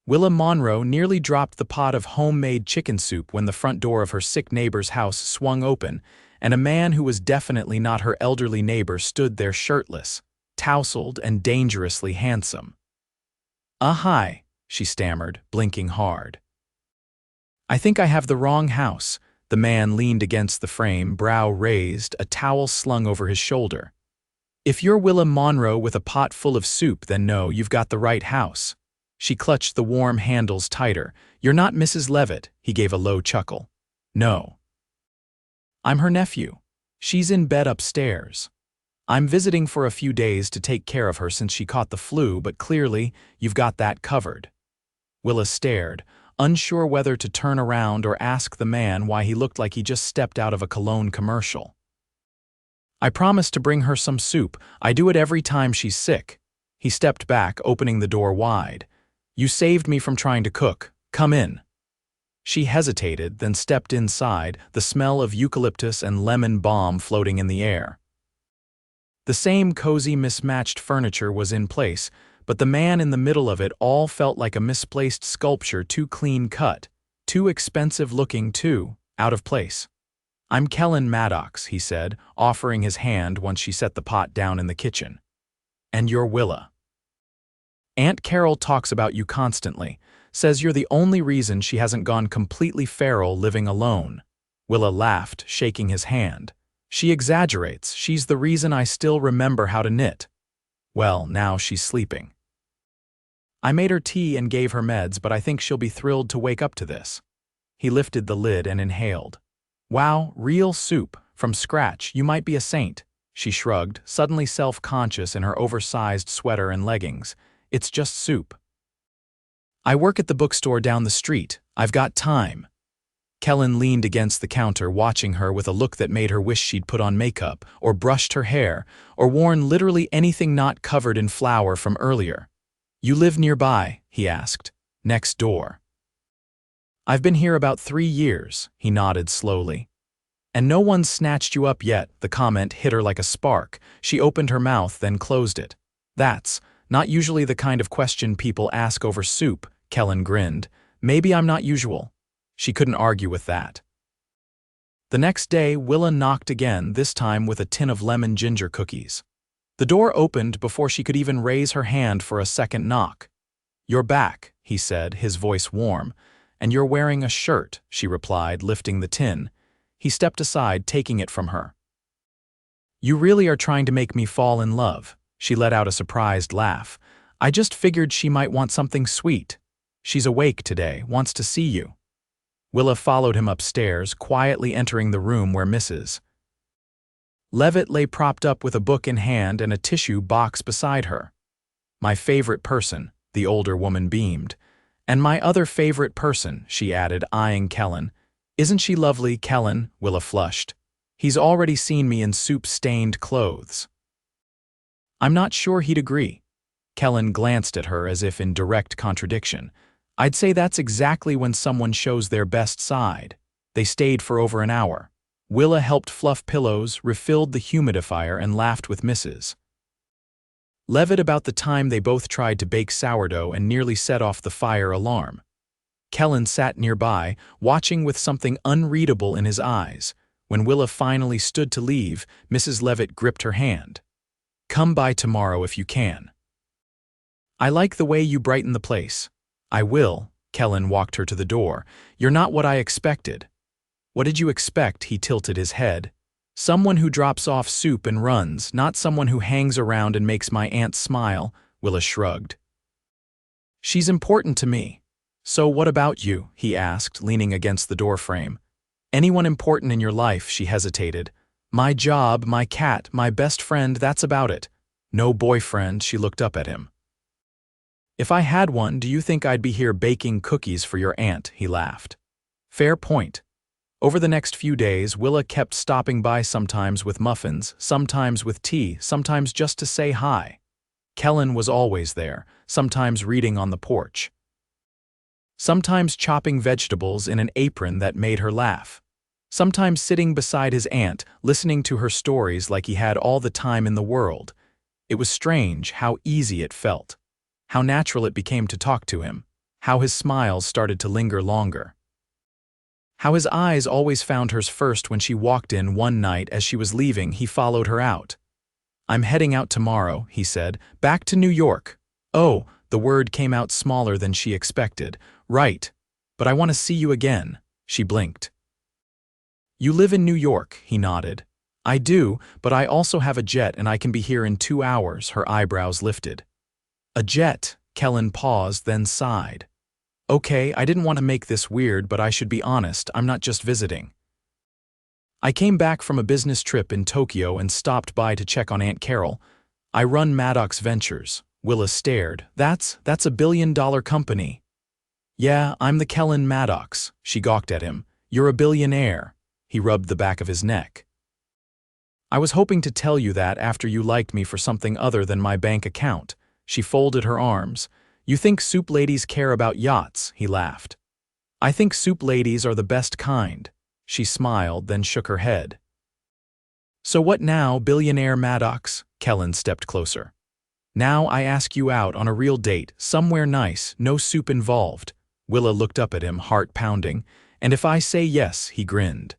Willa Monroe nearly dropped the pot of homemade chicken soup when the front door of her sick neighbor's house swung open, and a man who was definitely not her elderly neighbor stood there shirtless, tousled, and dangerously handsome. "Hi," she stammered, blinking hard. "I think I have the wrong house." The man leaned against the frame, brow raised, a towel slung over his shoulder. "If you're Willa Monroe with a pot full of soup, then no, you've got the right house." She clutched the warm handles tighter. "You're not Mrs. Levitt," he gave a low chuckle. "No. I'm her nephew. She's in bed upstairs. I'm visiting for a few days to take care of her since she caught the flu, but clearly, you've got that covered." Willa stared, unsure whether to turn around or ask the man why he looked like he just stepped out of a cologne commercial. "I promised to bring her some soup. I do it every time she's sick." He stepped back, opening the door wide. "You saved me from trying to cook. Come in." She hesitated, then stepped inside, the smell of eucalyptus and lemon balm floating in the air. The same cozy, mismatched furniture was in place, but the man in the middle of it all felt like a misplaced sculpture, too clean-cut, too expensive-looking, too out of place. "I'm Kellan Maddox," he said, offering his hand once she set the pot down in the kitchen. "And you're Willa. Aunt Carol talks about you constantly, says you're the only reason she hasn't gone completely feral living alone." Willa laughed, shaking his hand. "She exaggerates. She's the reason I still remember how to knit. Well, now she's sleeping. I made her tea and gave her meds, but I think she'll be thrilled to wake up to this." He lifted the lid and inhaled. "Wow, real soup, from scratch. You might be a saint." She shrugged, suddenly self-conscious in her oversized sweater and leggings. "It's just soup. I work at the bookstore down the street. I've got time." Kellan leaned against the counter, watching her with a look that made her wish she'd put on makeup, or brushed her hair, or worn literally anything not covered in flour from earlier. "You live nearby?" he asked. "Next door." "I've been here about 3 years," he nodded slowly. "And no one's snatched you up yet." The comment hit her like a spark. She opened her mouth, then closed it. "That's not usually the kind of question people ask over soup," Kellan grinned. "Maybe I'm not usual." She couldn't argue with that. The next day, Willa knocked again, this time with a tin of lemon ginger cookies. The door opened before she could even raise her hand for a second knock. "You're back," he said, his voice warm. "And you're wearing a shirt," she replied, lifting the tin. He stepped aside, taking it from her. "You really are trying to make me fall in love." She let out a surprised laugh. "I just figured she might want something sweet. She's awake today, wants to see you." Willa followed him upstairs, quietly entering the room where Mrs. Levitt lay propped up with a book in hand and a tissue box beside her. "My favorite person," the older woman beamed. "And my other favorite person," she added, eyeing Kellan. "Isn't she lovely, Kellan?" Willa flushed. "He's already seen me in soup-stained clothes." "I'm not sure he'd agree." Kellan glanced at her as if in direct contradiction. "I'd say that's exactly when someone shows their best side." They stayed for over an hour. Willa helped fluff pillows, refilled the humidifier, and laughed with Mrs. Levitt about the time they both tried to bake sourdough and nearly set off the fire alarm. Kellan sat nearby, watching with something unreadable in his eyes. When Willa finally stood to leave, Mrs. Levitt gripped her hand. "Come by tomorrow if you can. I like the way you brighten the place." "I will." Kellan walked her to the door. "You're not what I expected." "What did you expect?" He tilted his head. "Someone who drops off soup and runs, not someone who hangs around and makes my aunt smile." Willa shrugged. "She's important to me." "So what about you?" he asked, leaning against the doorframe. "Anyone important in your life?" She hesitated. "My job, my cat, my best friend, that's about it." "No boyfriend." She looked up at him. "If I had one, do you think I'd be here baking cookies for your aunt?" He laughed. "Fair point." Over the next few days, Willa kept stopping by, sometimes with muffins, sometimes with tea, sometimes just to say hi. Kellan was always there, sometimes reading on the porch, sometimes chopping vegetables in an apron that made her laugh, sometimes sitting beside his aunt, listening to her stories like he had all the time in the world. It was strange how easy it felt, how natural it became to talk to him, how his smiles started to linger longer. How his eyes always found hers first when she walked in one night as she was leaving. He followed her out. "I'm heading out tomorrow," he said, "back to New York." "Oh," the word came out smaller than she expected. "Right. But I want to see you again." She blinked. "You live in New York," he nodded. "I do, but I also have a jet and I can be here in 2 hours." Her eyebrows lifted. "A jet?" Kellan paused, then sighed. "Okay, I didn't want to make this weird, but I should be honest, I'm not just visiting. I came back from a business trip in Tokyo and stopped by to check on Aunt Carol. I run Maddox Ventures." Willa stared. That's a billion-dollar company." "Yeah, I'm the Kellan Maddox." She gawked at him. "You're a billionaire." He rubbed the back of his neck. "I was hoping to tell you that after you liked me for something other than my bank account." She folded her arms. "You think soup ladies care about yachts?" He laughed. "I think soup ladies are the best kind." She smiled, then shook her head. "So what now, billionaire Maddox?" Kellan stepped closer. "Now I ask you out on a real date, somewhere nice, no soup involved." Willa looked up at him, heart pounding. "And if I say yes," he grinned.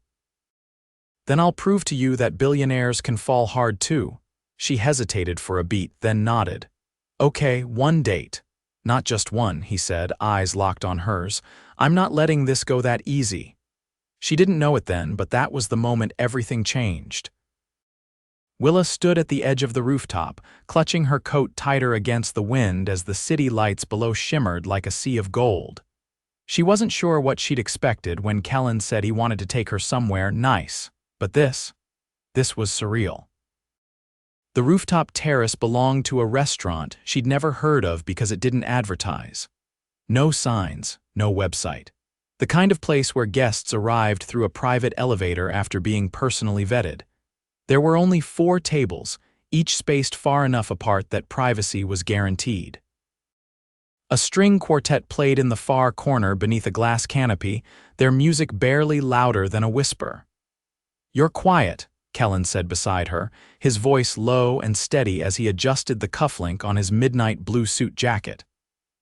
"Then I'll prove to you that billionaires can fall hard too." She hesitated for a beat, then nodded. "Okay, one date." "Not just one," he said, eyes locked on hers. "I'm not letting this go that easy." She didn't know it then, but that was the moment everything changed. Willa stood at the edge of the rooftop, clutching her coat tighter against the wind as the city lights below shimmered like a sea of gold. She wasn't sure what she'd expected when Kellan said he wanted to take her somewhere nice, but this was surreal. The rooftop terrace belonged to a restaurant she'd never heard of because it didn't advertise. No signs, no website. The kind of place where guests arrived through a private elevator after being personally vetted. There were only 4 tables, each spaced far enough apart that privacy was guaranteed. A string quartet played in the far corner beneath a glass canopy, their music barely louder than a whisper. "You're quiet," Kellan said beside her, his voice low and steady as he adjusted the cufflink on his midnight blue suit jacket.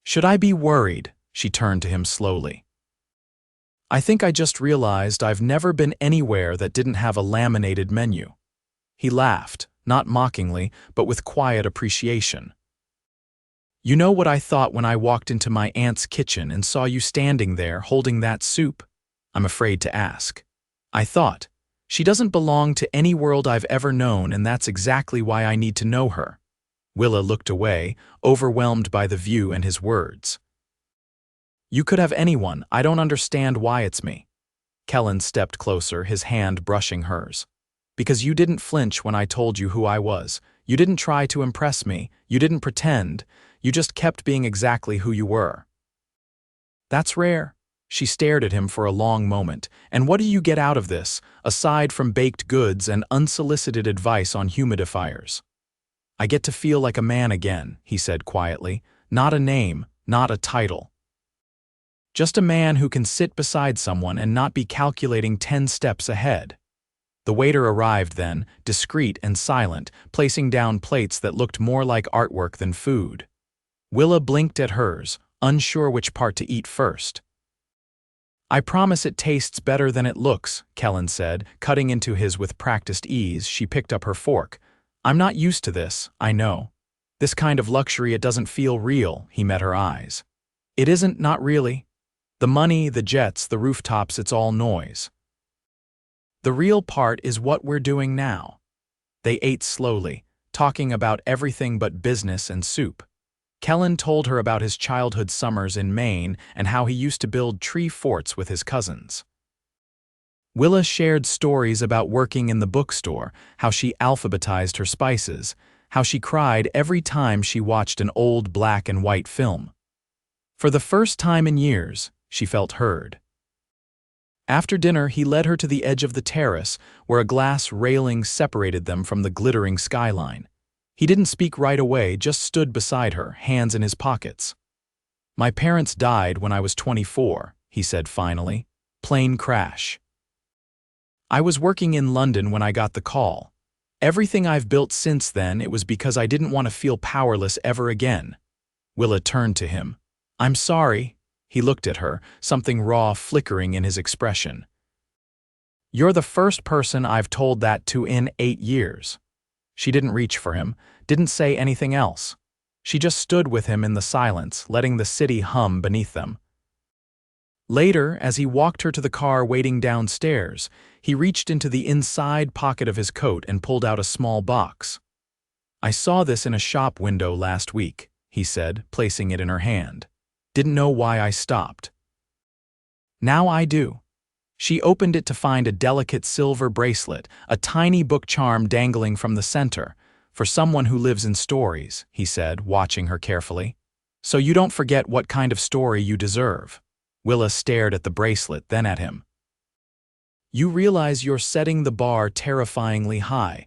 "Should I be worried?" She turned to him slowly. "I think I just realized I've never been anywhere that didn't have a laminated menu." He laughed, not mockingly, but with quiet appreciation. "You know what I thought when I walked into my aunt's kitchen and saw you standing there holding that soup? I'm afraid to ask. I thought, she doesn't belong to any world I've ever known, and that's exactly why I need to know her." Willa looked away, overwhelmed by the view and his words. "You could have anyone. I don't understand why it's me." Kellan stepped closer, his hand brushing hers. "Because you didn't flinch when I told you who I was. You didn't try to impress me. You didn't pretend. You just kept being exactly who you were." "That's rare." She stared at him for a long moment. "And what do you get out of this, aside from baked goods and unsolicited advice on humidifiers?" "I get to feel like a man again," he said quietly. "Not a name, not a title. Just a man who can sit beside someone and not be calculating 10 steps ahead." The waiter arrived then, discreet and silent, placing down plates that looked more like artwork than food. Willa blinked at hers, unsure which part to eat first. "I promise it tastes better than it looks," Kellan said, cutting into his with practiced ease. She picked up her fork. "I'm not used to this, I know. This kind of luxury, it doesn't feel real." He met her eyes. "It isn't, not really. The money, the jets, the rooftops, it's all noise. The real part is what we're doing now." They ate slowly, talking about everything but business and soup. Kellan told her about his childhood summers in Maine and how he used to build tree forts with his cousins. Willa shared stories about working in the bookstore, how she alphabetized her spices, how she cried every time she watched an old black and white film. For the first time in years, she felt heard. After dinner, he led her to the edge of the terrace, where a glass railing separated them from the glittering skyline. He didn't speak right away, just stood beside her, hands in his pockets. "My parents died when I was 24, he said finally. "Plane crash. I was working in London when I got the call. Everything I've built since then, it was because I didn't want to feel powerless ever again." Willa turned to him. "I'm sorry." He looked at her, something raw flickering in his expression. "You're the first person I've told that to in 8 years." She didn't reach for him, didn't say anything else. She just stood with him in the silence, letting the city hum beneath them. Later, as he walked her to the car waiting downstairs, he reached into the inside pocket of his coat and pulled out a small box. "I saw this in a shop window last week," he said, placing it in her hand. "Didn't know why I stopped. Now I do." She opened it to find a delicate silver bracelet, a tiny book charm dangling from the center. "For someone who lives in stories," he said, watching her carefully. "So you don't forget what kind of story you deserve." Willa stared at the bracelet, then at him. "You realize you're setting the bar terrifyingly high."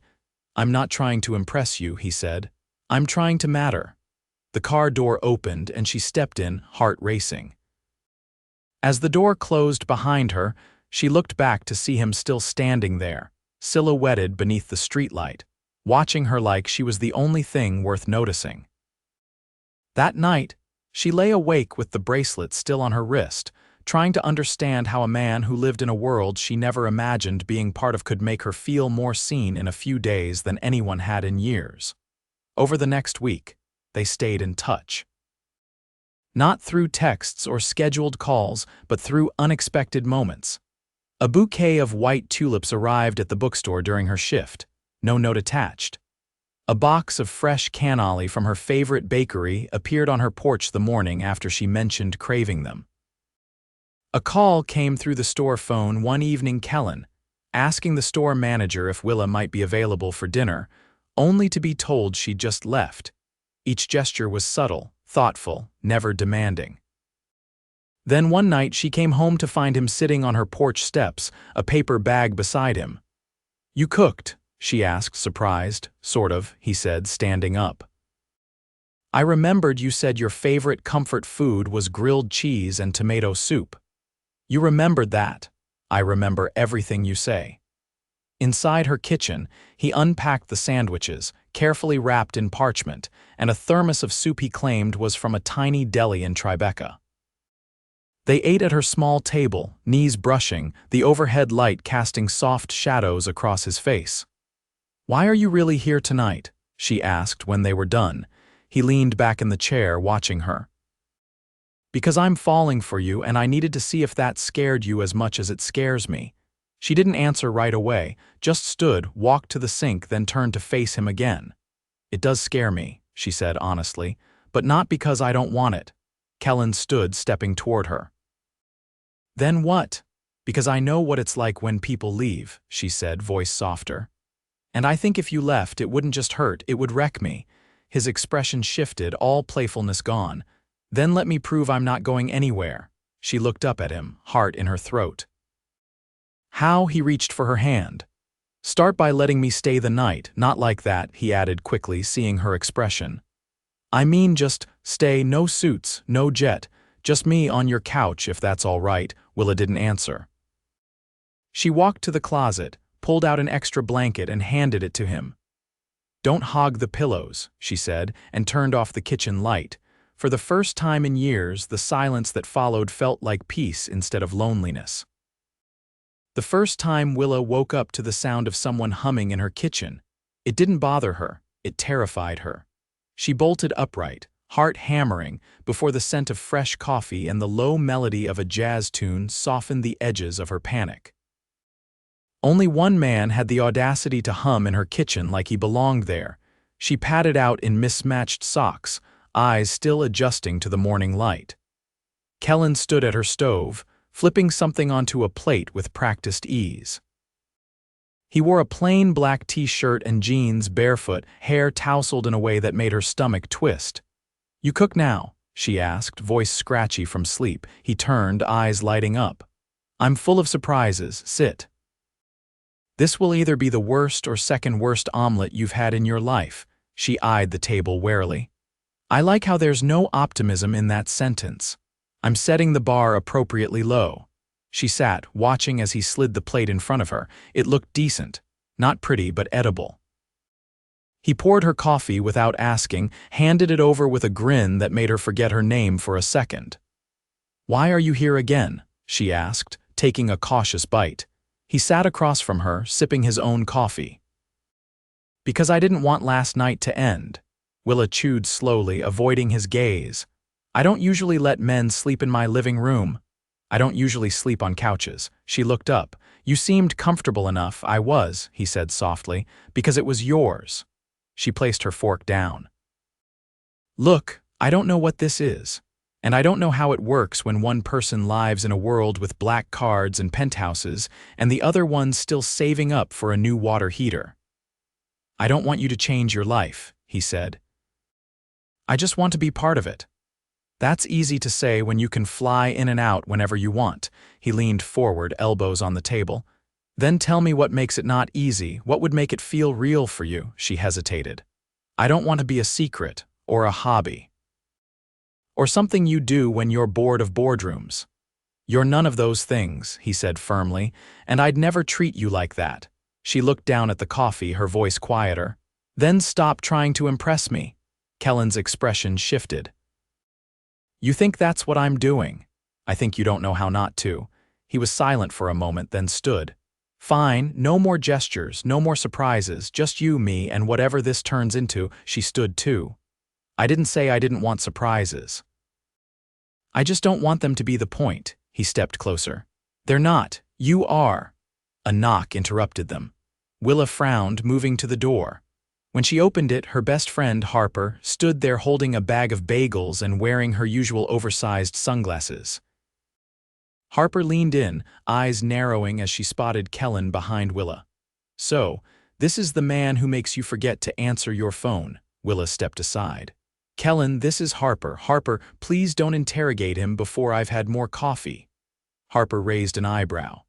"I'm not trying to impress you," he said. "I'm trying to matter." The car door opened and she stepped in, heart racing. As the door closed behind her, she looked back to see him still standing there, silhouetted beneath the streetlight, watching her like she was the only thing worth noticing. That night, she lay awake with the bracelet still on her wrist, trying to understand how a man who lived in a world she never imagined being part of could make her feel more seen in a few days than anyone had in years. Over the next week, they stayed in touch. Not through texts or scheduled calls, but through unexpected moments. A bouquet of white tulips arrived at the bookstore during her shift, no note attached. A box of fresh cannoli from her favorite bakery appeared on her porch the morning after she mentioned craving them. A call came through the store phone one evening, Kellan, asking the store manager if Willa might be available for dinner, only to be told she'd just left. Each gesture was subtle, thoughtful, never demanding. Then one night she came home to find him sitting on her porch steps, a paper bag beside him. "You cooked?" she asked, surprised. "Sort of," he said, standing up. "I remembered you said your favorite comfort food was grilled cheese and tomato soup." "You remembered that." "I remember everything you say." Inside her kitchen, he unpacked the sandwiches, carefully wrapped in parchment, and a thermos of soup he claimed was from a tiny deli in Tribeca. They ate at her small table, knees brushing, the overhead light casting soft shadows across his face. "Why are you really here tonight?" she asked when they were done. He leaned back in the chair, watching her. "Because I'm falling for you, and I needed to see if that scared you as much as it scares me." She didn't answer right away, just stood, walked to the sink, then turned to face him again. "It does scare me," she said honestly, "but not because I don't want it." Kellan stood, stepping toward her. "Then what?" "Because I know what it's like when people leave," she said, voice softer. "And I think if you left, it wouldn't just hurt, it would wreck me." His expression shifted, all playfulness gone. "Then let me prove I'm not going anywhere." She looked up at him, heart in her throat. "How?" He reached for her hand. "Start by letting me stay the night." "Not like that," he added quickly, seeing her expression. "I mean just stay, no suits, no jet, just me on your couch if that's all right." Willa didn't answer. She walked to the closet, pulled out an extra blanket and handed it to him. "Don't hog the pillows," she said, and turned off the kitchen light. For the first time in years, the silence that followed felt like peace instead of loneliness. The first time Willa woke up to the sound of someone humming in her kitchen. It didn't bother her, it terrified her. She bolted upright, heart hammering, before the scent of fresh coffee and the low melody of a jazz tune softened the edges of her panic. Only one man had the audacity to hum in her kitchen like he belonged there. She padded out in mismatched socks, eyes still adjusting to the morning light. Kellan stood at her stove, flipping something onto a plate with practiced ease. He wore a plain black t-shirt and jeans, barefoot, hair tousled in a way that made her stomach twist. "You cook now?" she asked, voice scratchy from sleep. He turned, eyes lighting up. "I'm full of surprises. Sit." "This will either be the worst or second worst omelet you've had in your life." She eyed the table warily. "I like how there's no optimism in that sentence. I'm setting the bar appropriately low." She sat, watching as he slid the plate in front of her. It looked decent. Not pretty, but edible. He poured her coffee without asking, handed it over with a grin that made her forget her name for a second. "Why are you here again?" she asked, taking a cautious bite. He sat across from her, sipping his own coffee. "Because I didn't want last night to end." Willa chewed slowly, avoiding his gaze. "I don't usually let men sleep in my living room. I don't usually sleep on couches." She looked up. "You seemed comfortable enough." "I was," he said softly, "because it was yours." She placed her fork down. "Look, I don't know what this is. And I don't know how it works when one person lives in a world with black cards and penthouses and the other one's still saving up for a new water heater. I don't want you to change your life," he said. "I just want to be part of it." "That's easy to say when you can fly in and out whenever you want." He leaned forward, elbows on the table. "Then tell me what makes it not easy, what would make it feel real for you." She hesitated. "I don't want to be a secret, or a hobby. Or something you do when you're bored of boardrooms." "You're none of those things," he said firmly, "and I'd never treat you like that." She looked down at the coffee, her voice quieter. "Then stop trying to impress me." Kellan's expression shifted. "You think that's what I'm doing? I think you don't know how not to." He was silent for a moment, then stood. "Fine, no more gestures, no more surprises, just you, me, and whatever this turns into." She stood too. "I didn't say I didn't want surprises. I just don't want them to be the point." He stepped closer. "They're not. You are." A knock interrupted them. Willa frowned, moving to the door. When she opened it, her best friend, Harper, stood there holding a bag of bagels and wearing her usual oversized sunglasses. Harper leaned in, eyes narrowing as she spotted Kellan behind Willa. "So, this is the man who makes you forget to answer your phone." Willa stepped aside. "Kellan, this is Harper. Harper, please don't interrogate him before I've had more coffee." Harper raised an eyebrow.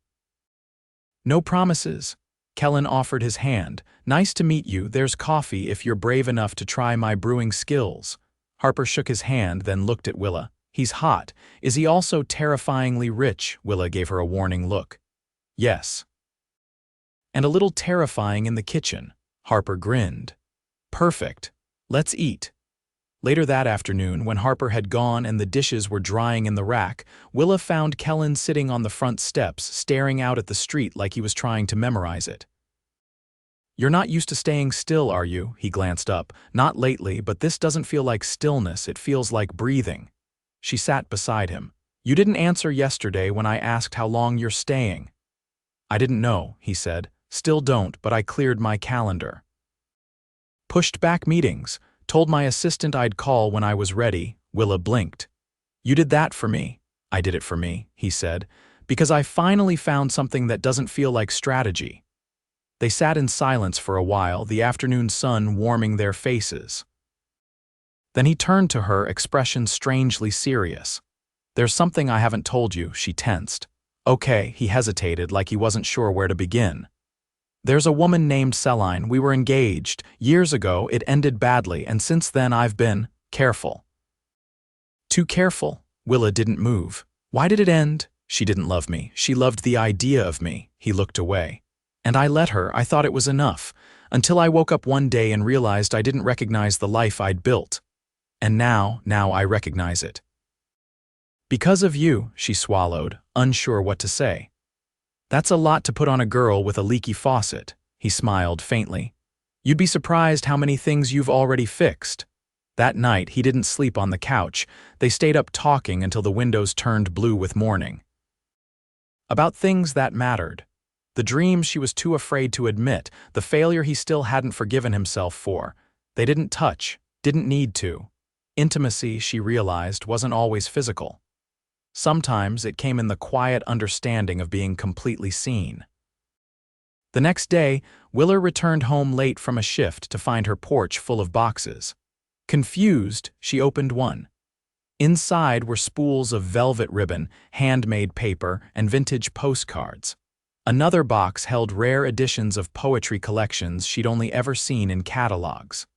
"No promises." Kellan offered his hand. "Nice to meet you. There's coffee if you're brave enough to try my brewing skills." Harper shook his hand, then looked at Willa. "He's hot. Is he also terrifyingly rich?" Willa gave her a warning look. "Yes." "And a little terrifying in the kitchen." Harper grinned. "Perfect. Let's eat." Later that afternoon, when Harper had gone and the dishes were drying in the rack, Willa found Kellan sitting on the front steps, staring out at the street like he was trying to memorize it. "You're not used to staying still, are you?" He glanced up. "Not lately, but this doesn't feel like stillness, it feels like breathing." She sat beside him. "You didn't answer yesterday when I asked how long you're staying." "I didn't know," he said. "Still don't, but I cleared my calendar. Pushed back meetings. Told my assistant I'd call when I was ready." Willa blinked. "You did that for me." "I did it for me," he said, "because I finally found something that doesn't feel like strategy." They sat in silence for a while, the afternoon sun warming their faces. Then he turned to her, expression strangely serious. "There's something I haven't told you." She tensed. "Okay," he hesitated, like he wasn't sure where to begin. "There's a woman named Celine. We were engaged. Years ago, it ended badly, and since then I've been careful." "Too careful?" Willa didn't move. "Why did it end?" "She didn't love me. She loved the idea of me." He looked away. "And I let her. I thought it was enough. Until I woke up one day and realized I didn't recognize the life I'd built. And now I recognize it." "Because of you," she swallowed, unsure what to say. "That's a lot to put on a girl with a leaky faucet." He smiled faintly. "You'd be surprised how many things you've already fixed." That night, he didn't sleep on the couch. They stayed up talking until the windows turned blue with morning. About things that mattered. The dreams she was too afraid to admit, the failure he still hadn't forgiven himself for. They didn't touch, didn't need to. Intimacy, she realized, wasn't always physical. Sometimes it came in the quiet understanding of being completely seen. The next day, Willa returned home late from a shift to find her porch full of boxes. Confused, she opened one. Inside were spools of velvet ribbon, handmade paper, and vintage postcards. Another box held rare editions of poetry collections she'd only ever seen in catalogs.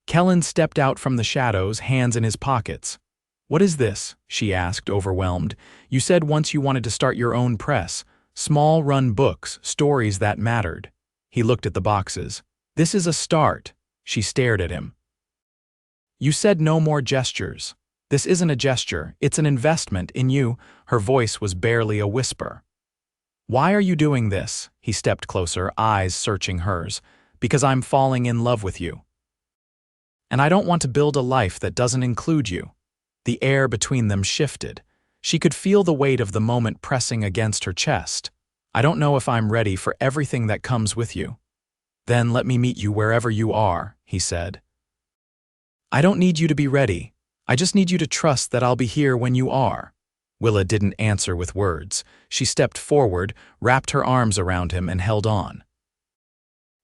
Kellan stepped out from the shadows, hands in his pockets. "What is this?" she asked, overwhelmed. "You said once you wanted to start your own press. Small-run books, stories that mattered." He looked at the boxes. "This is a start." She stared at him. "You said no more gestures." This isn't a gesture, it's an investment in you." Her voice was barely a whisper. "Why are you doing this?" He stepped closer, eyes searching hers. "Because I'm falling in love with you. And I don't want to build a life that doesn't include you." The air between them shifted. She could feel the weight of the moment pressing against her chest. "I don't know if I'm ready for everything that comes with you." "Then let me meet you wherever you are," he said. "I don't need you to be ready. I just need you to trust that I'll be here when you are." Willa didn't answer with words. She stepped forward, wrapped her arms around him, and held on.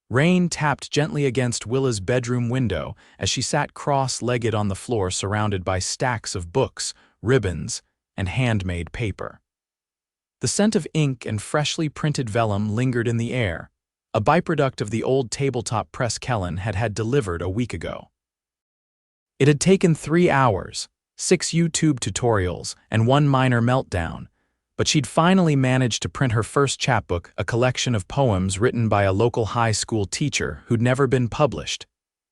Rain tapped gently against Willa's bedroom window as she sat cross-legged on the floor surrounded by stacks of books, ribbons, and handmade paper. The scent of ink and freshly printed vellum lingered in the air, a byproduct of the old tabletop press Kellan had delivered a week ago. It had taken 3 hours, 6 YouTube tutorials, and 1 minor meltdown, but she'd finally managed to print her first chapbook, a collection of poems written by a local high school teacher who'd never been published.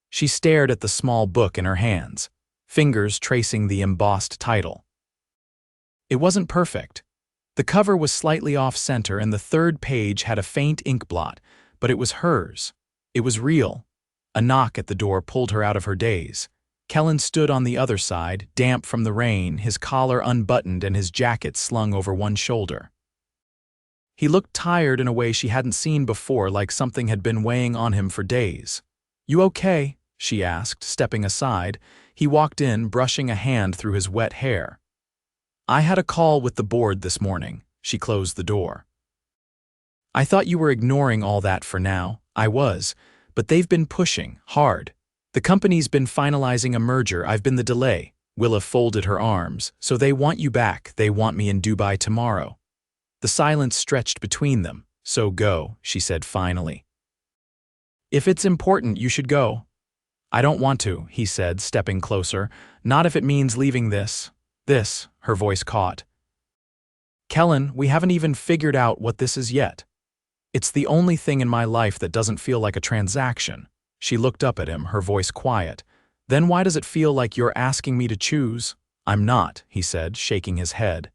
She stared at the small book in her hands, fingers tracing the embossed title. It wasn't perfect. The cover was slightly off-center and the 3rd page had a faint ink blot, but it was hers. It was real. A knock at the door pulled her out of her daze. Kellan stood on the other side, damp from the rain, his collar unbuttoned and his jacket slung over one shoulder. He looked tired in a way she hadn't seen before, like something had been weighing on him for days. "You okay?" she asked, stepping aside. He walked in, brushing a hand through his wet hair. "I had a call with the board this morning." She closed the door. "I thought you were ignoring all that for now." "I was, but they've been pushing hard. The company's been finalizing a merger. I've been the delay." Willa folded her arms. "So they want you back. They want me in Dubai tomorrow." The silence stretched between them. "So go," she said finally. "If it's important, you should go." "I don't want to," he said, stepping closer. "Not if it means leaving this." "This," her voice caught. "Kellan, we haven't even figured out what this is yet. It's the only thing in my life that doesn't feel like a transaction." She looked up at him, her voice quiet. "Then why does it feel like you're asking me to choose?" "I'm not," he said, shaking his head.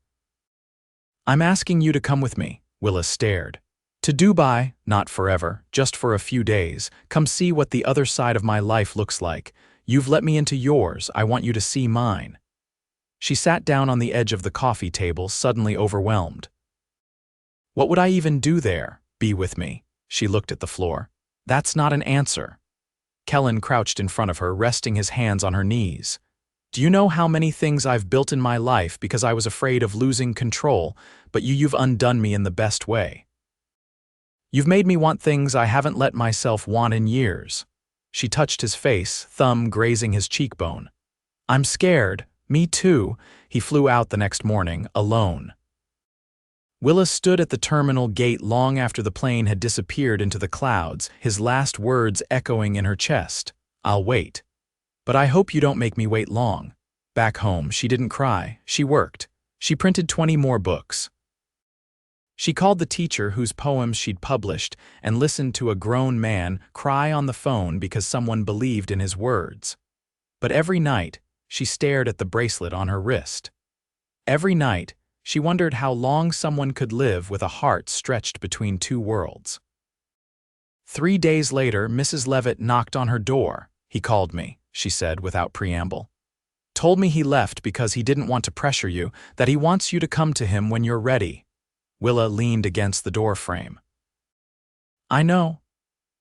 "I'm asking you to come with me." Willa stared. "To Dubai, not forever, just for a few days. Come see what the other side of my life looks like. You've let me into yours, I want you to see mine." She sat down on the edge of the coffee table, suddenly overwhelmed. "What would I even do there? Be with me?" She looked at the floor. "That's not an answer." Kellan crouched in front of her, resting his hands on her knees. "Do you know how many things I've built in my life because I was afraid of losing control, but you've undone me in the best way. You've made me want things I haven't let myself want in years." She touched his face, thumb grazing his cheekbone. "I'm scared." "Me too." He flew out the next morning, alone. Willa stood at the terminal gate long after the plane had disappeared into the clouds, his last words echoing in her chest. "I'll wait. But I hope you don't make me wait long." Back home, she didn't cry. She worked. She printed 20 more books. She called the teacher whose poems she'd published and listened to a grown man cry on the phone because someone believed in his words. But every night, she stared at the bracelet on her wrist. Every night, she wondered how long someone could live with a heart stretched between 2 worlds. 3 days later, Mrs. Levitt knocked on her door. "He called me," she said without preamble. "Told me he left because he didn't want to pressure you, that he wants you to come to him when you're ready." Willa leaned against the doorframe. "I know.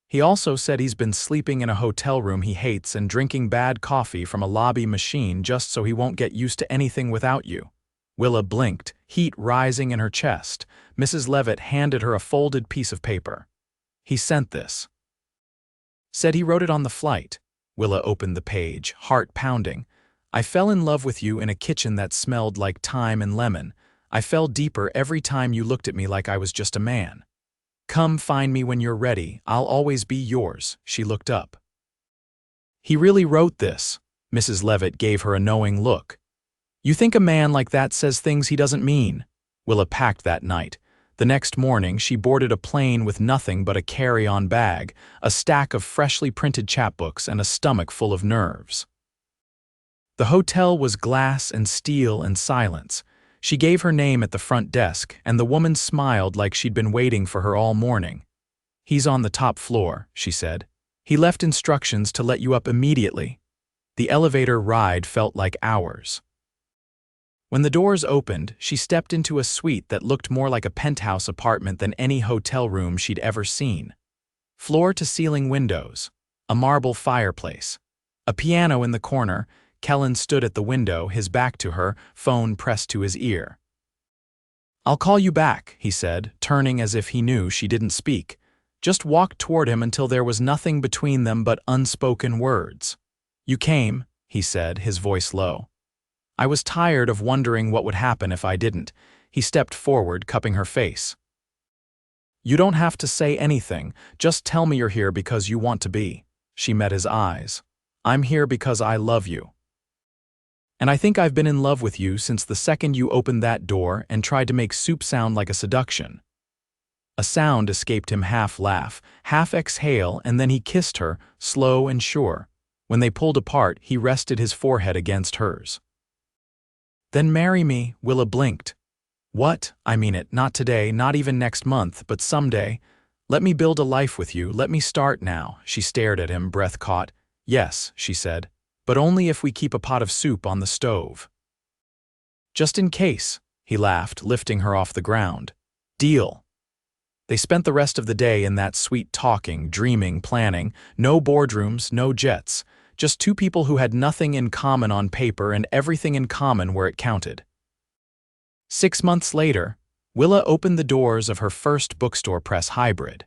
He also said he's been sleeping in a hotel room he hates and drinking bad coffee from a lobby machine just so he won't get used to anything without you." Willa blinked, heat rising in her chest. Mrs. Levitt handed her a folded piece of paper. "He sent this. Said he wrote it on the flight." Willa opened the page, heart pounding. "I fell in love with you in a kitchen that smelled like thyme and lemon. I fell deeper every time you looked at me like I was just a man. Come find me when you're ready. I'll always be yours." She looked up. "He really wrote this." Mrs. Levitt gave her a knowing look. "You think a man like that says things he doesn't mean?" Willa packed that night. The next morning, she boarded a plane with nothing but a carry-on bag, a stack of freshly printed chapbooks, and a stomach full of nerves. The hotel was glass and steel and silence. She gave her name at the front desk, and the woman smiled like she'd been waiting for her all morning. "He's on the top floor," she said. "He left instructions to let you up immediately." The elevator ride felt like hours. When the doors opened, she stepped into a suite that looked more like a penthouse apartment than any hotel room she'd ever seen. Floor-to-ceiling windows, a marble fireplace, a piano in the corner. Kellan stood at the window, his back to her, phone pressed to his ear. "I'll call you back," he said, turning as if he knew she didn't speak. Just walked toward him until there was nothing between them but unspoken words. "You came," he said, his voice low. "I was tired of wondering what would happen if I didn't." He stepped forward, cupping her face. "You don't have to say anything, just tell me you're here because you want to be." She met his eyes. "I'm here because I love you. And I think I've been in love with you since the second you opened that door and tried to make soup sound like a seduction." A sound escaped him, half laugh, half exhale, and then he kissed her, slow and sure. When they pulled apart, he rested his forehead against hers. "Then marry me," Willa blinked. "What? I mean it, not today, not even next month, but someday. Let me build a life with you, let me start now." She stared at him, breath caught. "Yes," she said, "but only if we keep a pot of soup on the stove." "Just in case," he laughed, lifting her off the ground. "Deal." They spent the rest of the day in that suite talking, dreaming, planning. No boardrooms, no jets. Just two people who had nothing in common on paper and everything in common where it counted. 6 months later, Willa opened the doors of her first bookstore press hybrid.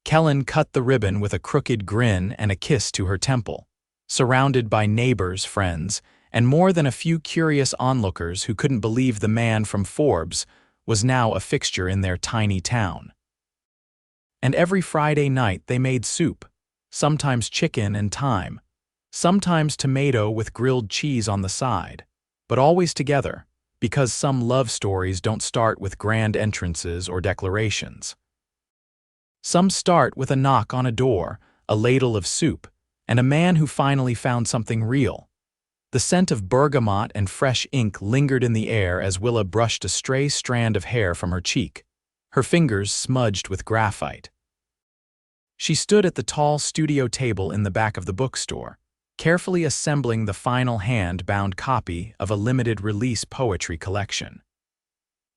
Kellan cut the ribbon with a crooked grin and a kiss to her temple, surrounded by neighbors, friends, and more than a few curious onlookers who couldn't believe the man from Forbes was now a fixture in their tiny town. And every Friday night they made soup, sometimes chicken and thyme, sometimes tomato with grilled cheese on the side, but always together, because some love stories don't start with grand entrances or declarations. Some start with a knock on a door, a ladle of soup, and a man who finally found something real. The scent of bergamot and fresh ink lingered in the air as Willa brushed a stray strand of hair from her cheek, her fingers smudged with graphite. She stood at the tall studio table in the back of the bookstore, carefully assembling the final hand-bound copy of a limited-release poetry collection.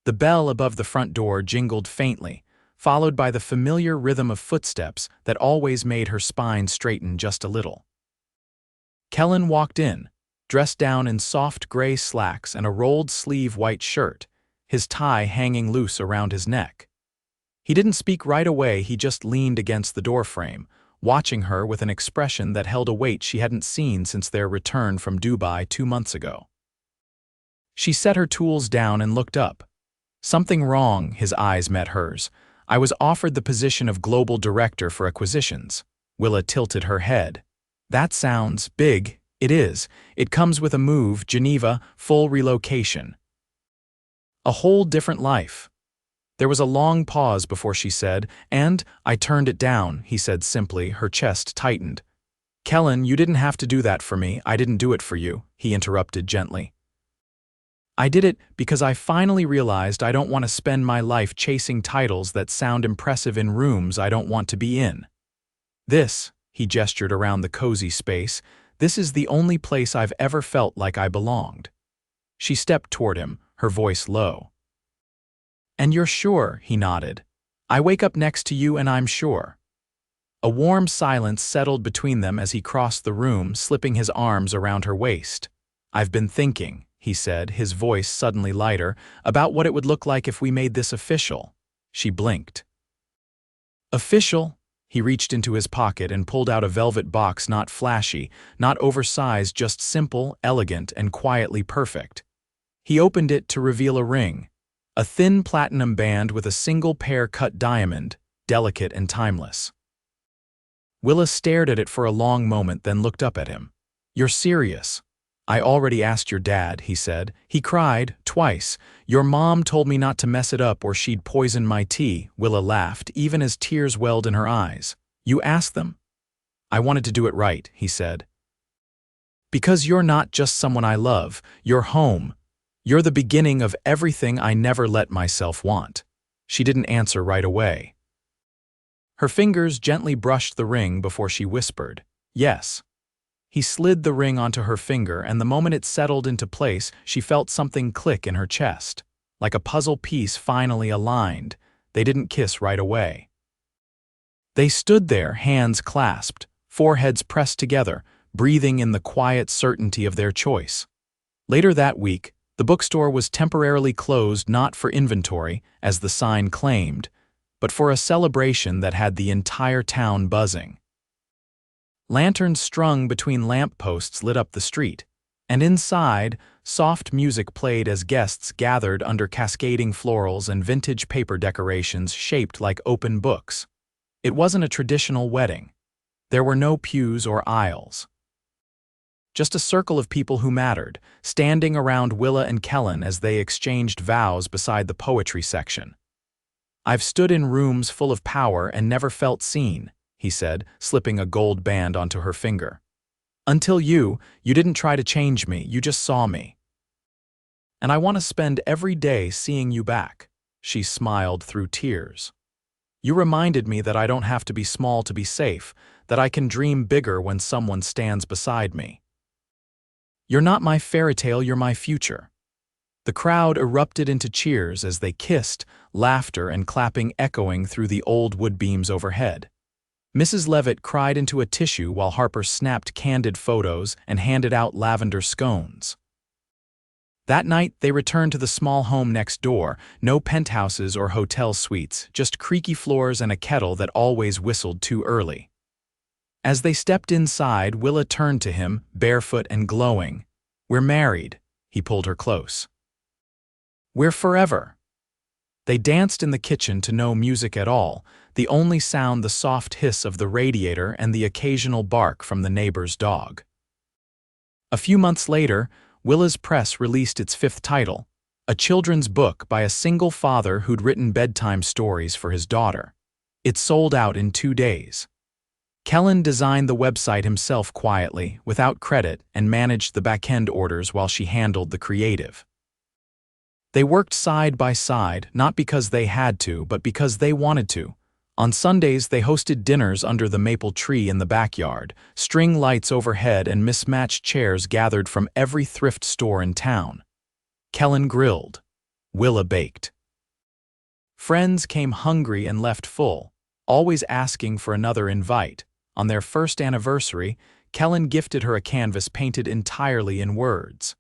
The bell above the front door jingled faintly, followed by the familiar rhythm of footsteps that always made her spine straighten just a little. Kellan walked in, dressed down in soft gray slacks and a rolled-sleeve white shirt, his tie hanging loose around his neck. He didn't speak right away, he just leaned against the doorframe, watching her with an expression that held a weight she hadn't seen since their return from Dubai 2 months ago. She set her tools down and looked up. "Something wrong," his eyes met hers. "I was offered the position of global director for acquisitions." Willa tilted her head. "That sounds big." "It is. It comes with a move, Geneva, full relocation. A whole different life." There was a long pause before she said, "And I turned it down," he said simply, her chest tightened. "Kellan, you didn't have to do that for me, I didn't do it for you," he interrupted gently. "I did it because I finally realized I don't want to spend my life chasing titles that sound impressive in rooms I don't want to be in. This," he gestured around the cozy space, "this is the only place I've ever felt like I belonged." She stepped toward him, her voice low. "And you're sure?" he nodded. "I wake up next to you and I'm sure." A warm silence settled between them as he crossed the room, slipping his arms around her waist. "I've been thinking," he said, his voice suddenly lighter, "about what it would look like if we made this official." She blinked. "Official?" He reached into his pocket and pulled out a velvet box, not flashy, not oversized, just simple, elegant, and quietly perfect. He opened it to reveal a ring, a thin platinum band with a single pear-cut diamond, delicate and timeless. Willa stared at it for a long moment, then looked up at him. "You're serious?" "I already asked your dad," he said. "He cried, twice. Your mom told me not to mess it up or she'd poison my tea." Willa laughed, even as tears welled in her eyes. "You asked them?" "I wanted to do it right," he said. Because you're not just someone I love, you're home. You're the beginning of everything I never let myself want." She didn't answer right away. Her fingers gently brushed the ring before she whispered, "Yes." He slid the ring onto her finger, and the moment it settled into place, she felt something click in her chest. Like a puzzle piece finally aligned, they didn't kiss right away. They stood there, hands clasped, foreheads pressed together, breathing in the quiet certainty of their choice. Later that week, the bookstore was temporarily closed not for inventory, as the sign claimed, but for a celebration that had the entire town buzzing. Lanterns strung between lampposts lit up the street, and inside, soft music played as guests gathered under cascading florals and vintage paper decorations shaped like open books. It wasn't a traditional wedding. There were no pews or aisles. Just a circle of people who mattered, standing around Willa and Kellan as they exchanged vows beside the poetry section. "I've stood in rooms full of power and never felt seen," he said, slipping a gold band onto her finger. "Until you didn't try to change me, you just saw me. And I want to spend every day seeing you back." She smiled through tears. "You reminded me that I don't have to be small to be safe, that I can dream bigger when someone stands beside me. You're not my fairy tale, you're my future." The crowd erupted into cheers as they kissed, laughter and clapping echoing through the old wood beams overhead. Mrs. Levitt cried into a tissue while Harper snapped candid photos and handed out lavender scones. That night, they returned to the small home next door, no penthouses or hotel suites, just creaky floors and a kettle that always whistled too early. As they stepped inside, Willa turned to him, barefoot and glowing. "We're married." He pulled her close. "We're forever." They danced in the kitchen to no music at all, the only sound the soft hiss of the radiator and the occasional bark from the neighbor's dog. A few months later, Willa's press released its 5th title, a children's book by a single father who'd written bedtime stories for his daughter. It sold out in 2 days. Kellan designed the website himself quietly, without credit, and managed the back-end orders while she handled the creative. They worked side by side, not because they had to, but because they wanted to. On Sundays, they hosted dinners under the maple tree in the backyard, string lights overhead and mismatched chairs gathered from every thrift store in town. Kellan grilled. Willa baked. Friends came hungry and left full, always asking for another invite. On their first anniversary, Kellan gifted her a canvas painted entirely in words.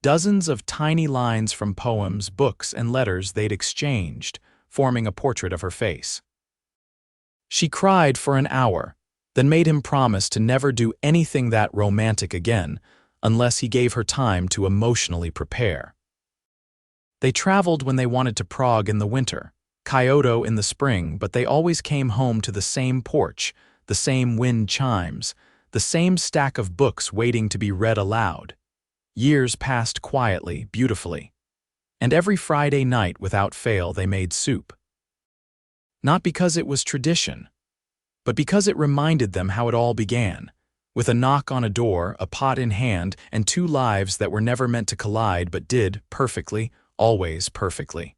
Dozens of tiny lines from poems, books, and letters they'd exchanged, forming a portrait of her face. She cried for an hour, then made him promise to never do anything that romantic again, unless he gave her time to emotionally prepare. They traveled when they wanted to Prague in the winter, Kyoto in the spring, but they always came home to the same porch, the same wind chimes, the same stack of books waiting to be read aloud. Years passed quietly, beautifully. And every Friday night, without fail, they made soup. Not because it was tradition, but because it reminded them how it all began, with a knock on a door, a pot in hand, and 2 lives that were never meant to collide but did, perfectly, always perfectly.